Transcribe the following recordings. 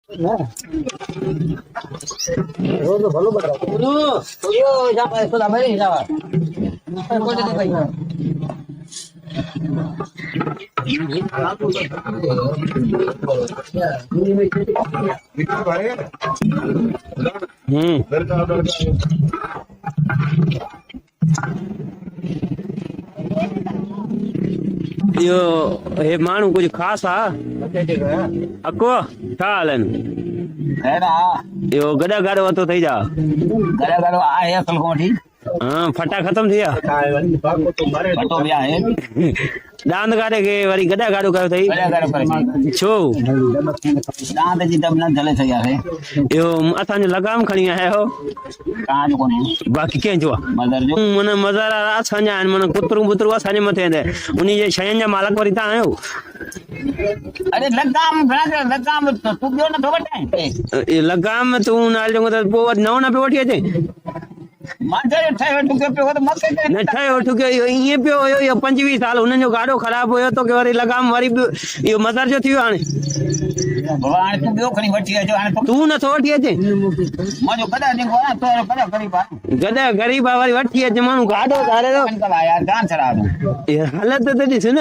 रोज भलो बता तो यो जा पैसा ला भाई जावा कोटे दे भाई यो हे मानू कुछ खास आ अको चालन है ना यो गड़ा गाड़ो तो થઈ જા गरे गरे आ है असल कोठी हां फटा खत्म थिया फटो बिया है दांत काटे के वरी गड़ा गाड़ो कयो થઈ गरे गरे पर छो दांत जी दम न जले थया है यो असा जो लगाम खणी आया हो काज कोनी बाकी के जो मदर जो मन मजार असा जा मन कुतरू बुतरू असा ने मथे दे उनी जे शयन जा मालक वरी ता आयो अरे लगाम भरा लगाम तो तू गयो न तो बटाई ए लगाम तू नाल जो तो पो नव ना पे वठी अचे माथे ठयो टुके पे तो मत न ठयो ठुके इए पियो हुयो यो 25 साल उन जो गाड़ो खराब होयो तो के वरी लगाम वरी यो मजार जो थियो हाने भगवान तू गयो खणी वठी जो हाने तू न तो वठी अचे मजो कदा नहीं गोना तो कदा गरीबा गदा गरीब वरी वठी अचे मानु गाड़ो धारे तो अंकल यार जान चढ़ा दो ये हालत तो दिस न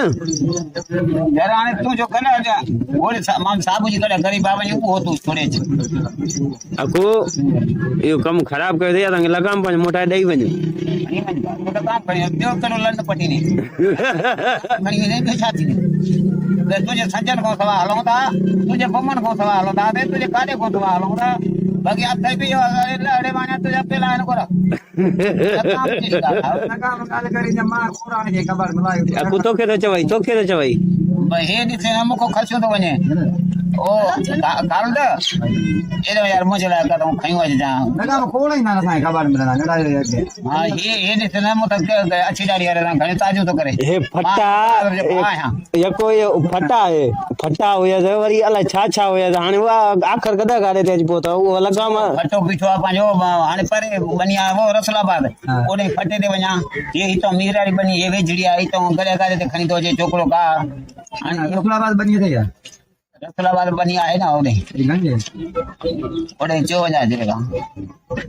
यार हाने तू जो कने जा ओले माम साबू जी कने गरीब बाबा जी को तू छोड़े अको यो कम खराब कर दिया तंग लगाम पर मोटा दई वने नहीं मन तो काम करियो त्यो करो लंड पटी नहीं मणी नहीं तो छाती नहीं तुझे सज्जन को सवा हलोंदा तुझे बमन को सवा हलोंदा दे तुझे काले को सवा हलोंदा बाकी आप कहीं भी अरे माने तुझे पेला न करो काम काले करी जमा कुरान के खबर मिलायो अको तो के तो चवाई हे दिसे हमको खर्चो तो वने ओ कारण दे एरो यार मुझे लगा तो खयो जा लगाम कोण ही ना साई खबर मिलना नडा हां ये दिसे ना मत अच्छी डारी यार घणे ताजो तो करे हे फटा यको ये फटा है फटा होया जे वरी अला छा होया हाने वा आखर कदा गाड़े तेज पोता वो लगाम फटो बिठो पांजो हाने परे बनिया वो रसलाबाद ओने फटे दे वणा ये तो मीरारी बनी ये वेजड़िया आई तो गले गाड़े ते खणी तो जे छोकरो का रसलाबाद बनी थे यार रसलाबाद बनी है ना ओने ओने जो वणा जेगा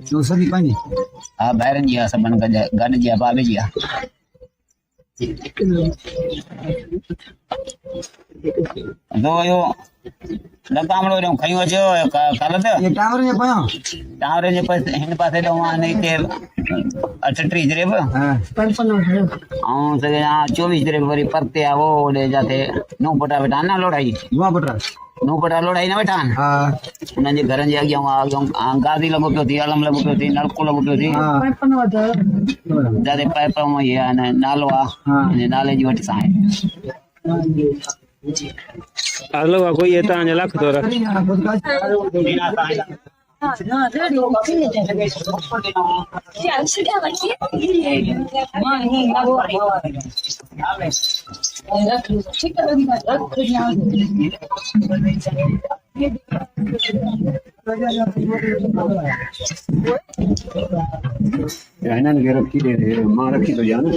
जो सदी पानी हां बाहरन जी सबन गन जी बाबे जी दो यो लगामड़ो रे खयो जो कालत ये टावर ने पास हिन पासे तो वहां नहीं के 38 जरेब हां 55 हां से यहां 24 जरेब वरी परते आवो ले जाते नो पटा बेटा ना लोड़ाई नो पटा लोड़ाई ना बेटा हां उन जे घर जे आ गादी लगो पियो थी अलम लगो पियो थी नलको लगो पियो थी हां 55 जाते पाइप में ये नालो आ ने नाले जी वट साए अगलो कोई ये ता लख तो रख रखी दे मां रखी तो जाना